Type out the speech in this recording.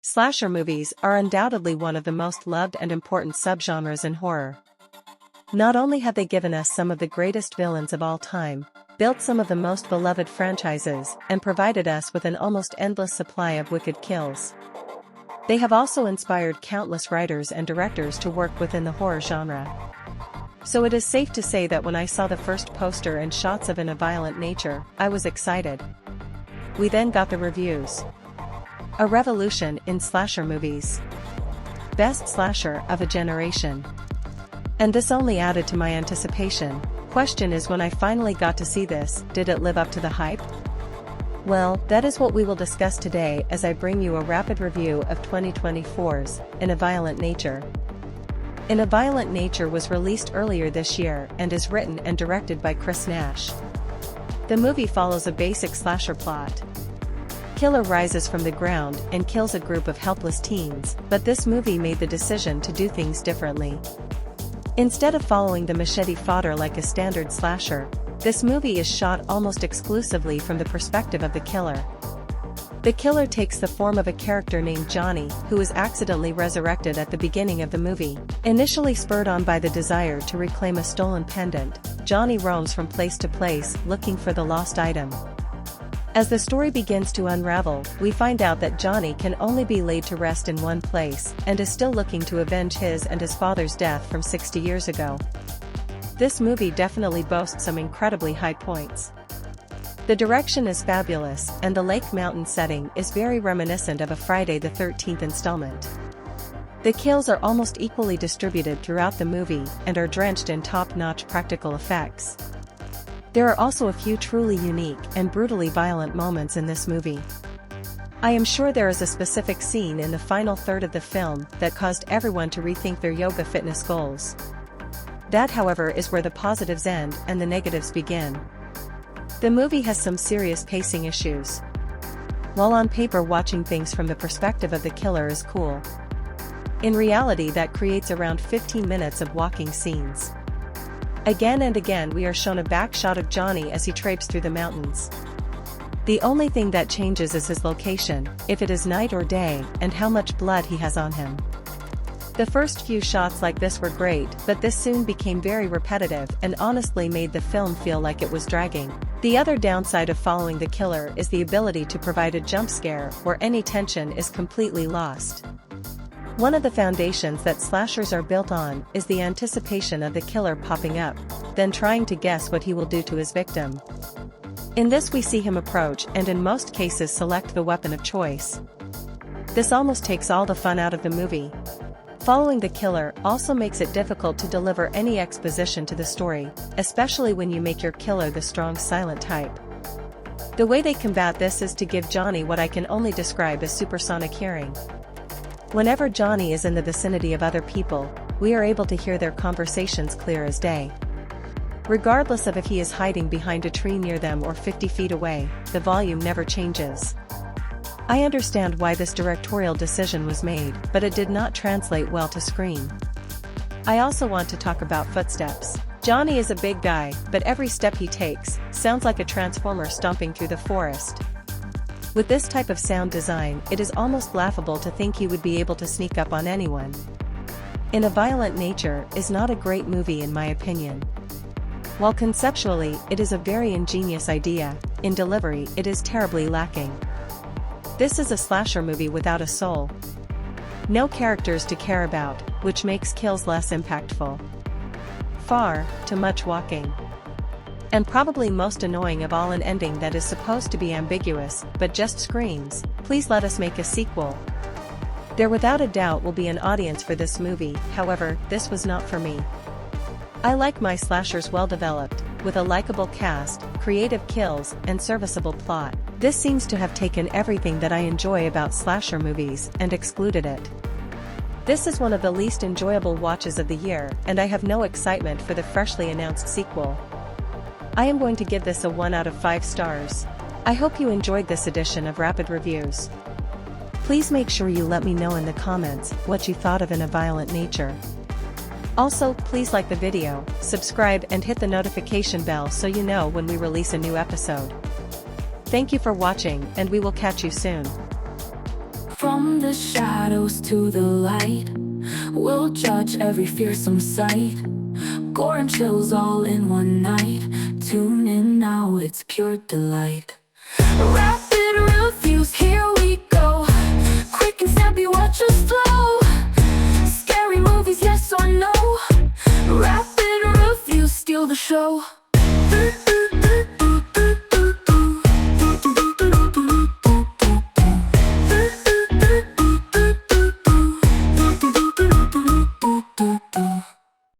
Slasher movies are undoubtedly one of the most loved and important subgenres in horror. Not only have they given us some of the greatest villains of all time, built some of the most beloved franchises, and provided us with an almost endless supply of wicked kills, they have also inspired countless writers and directors to work within the horror genre. So it is safe to say that when I saw the first poster and shots of In a Violent Nature, I was excited. We then got the reviews. A revolution in slasher movies. Best slasher of a generation. And this only added to my anticipation. Question is, when I finally got to see this, did it live up to the hype? Well, that is what we will discuss today as I bring you a rapid review of 2024's In a Violent Nature. In a Violent Nature was released earlier this year and is written and directed by Chris Nash. The movie follows a basic slasher plot. Killer rises from the ground and kills a group of helpless teens, but this movie made the decision to do things differently. Instead of following the machete fodder like a standard slasher, this movie is shot almost exclusively from the perspective of the killer. The killer takes the form of a character named Johnny, who is accidentally resurrected at the beginning of the movie. Initially spurred on by the desire to reclaim a stolen pendant, Johnny roams from place to place looking for the lost item. As the story begins to unravel, we find out that Johnny can only be laid to rest in one place, and is still looking to avenge his and his father's death from 60 years ago. This movie definitely boasts some incredibly high points. The direction is fabulous, and the Lake Mountain setting is very reminiscent of a Friday the 13th installment. The kills are almost equally distributed throughout the movie and are drenched in top-notch practical effects. There are also a few truly unique and brutally violent moments in this movie. I am sure there is a specific scene in the final third of the film that caused everyone to rethink their yoga fitness goals. That, however, is where the positives end and the negatives begin. The movie has some serious pacing issues. While on paper watching things from the perspective of the killer is cool, in reality that creates around 15 minutes of walking scenes. Again and again we are shown a back shot of Johnny as he traipses through the mountains. The only thing that changes is his location, if it is night or day, and how much blood he has on him. The first few shots like this were great, but this soon became very repetitive and honestly made the film feel like it was dragging. The other downside of following the killer is the ability to provide a jump scare where any tension is completely lost. One of the foundations that slashers are built on is the anticipation of the killer popping up, then trying to guess what he will do to his victim. In this we see him approach and in most cases select the weapon of choice. This almost takes all the fun out of the movie. Following the killer also makes it difficult to deliver any exposition to the story, especially when you make your killer the strong silent type. The way they combat this is to give Johnny what I can only describe as supersonic hearing. Whenever Johnny is in the vicinity of other people, we are able to hear their conversations clear as day. Regardless of if he is hiding behind a tree near them or 50 feet away, the volume never changes. I understand why this directorial decision was made, but it did not translate well to screen. I also want to talk about footsteps. Johnny is a big guy, but every step he takes sounds like a transformer stomping through the forest. With this type of sound design, it is almost laughable to think he would be able to sneak up on anyone. In a Violent Nature is not a great movie in my opinion. While conceptually it is a very ingenious idea, in delivery it is terribly lacking. This is a slasher movie without a soul. No characters to care about, which makes kills less impactful. Far too much walking. And probably most annoying of all, an ending that is supposed to be ambiguous, but just screams, "Please let us make a sequel." There without a doubt will be an audience for this movie, however, this was not for me. I like my slashers well developed, with a likable cast, creative kills, and serviceable plot. This seems to have taken everything that I enjoy about slasher movies and excluded it. This is one of the least enjoyable watches of the year, and I have no excitement for the freshly announced sequel. I am going to give this a 1 out of 5 stars. I hope you enjoyed this edition of Rapid Reviews. Please make sure you let me know in the comments what you thought of In a Violent Nature. Also, please like the video, subscribe and hit the notification bell so you know when we release a new episode. Thank you for watching, and we will catch you soon. From the shadows to the light, we'll judge every fearsome sight. Gore and chills all in one night. Tune in now, it's pure delight. Rapid reviews, here we go. Quick and snappy, watch us flow. Scary movies, yes or no? Rapid reviews steal the show.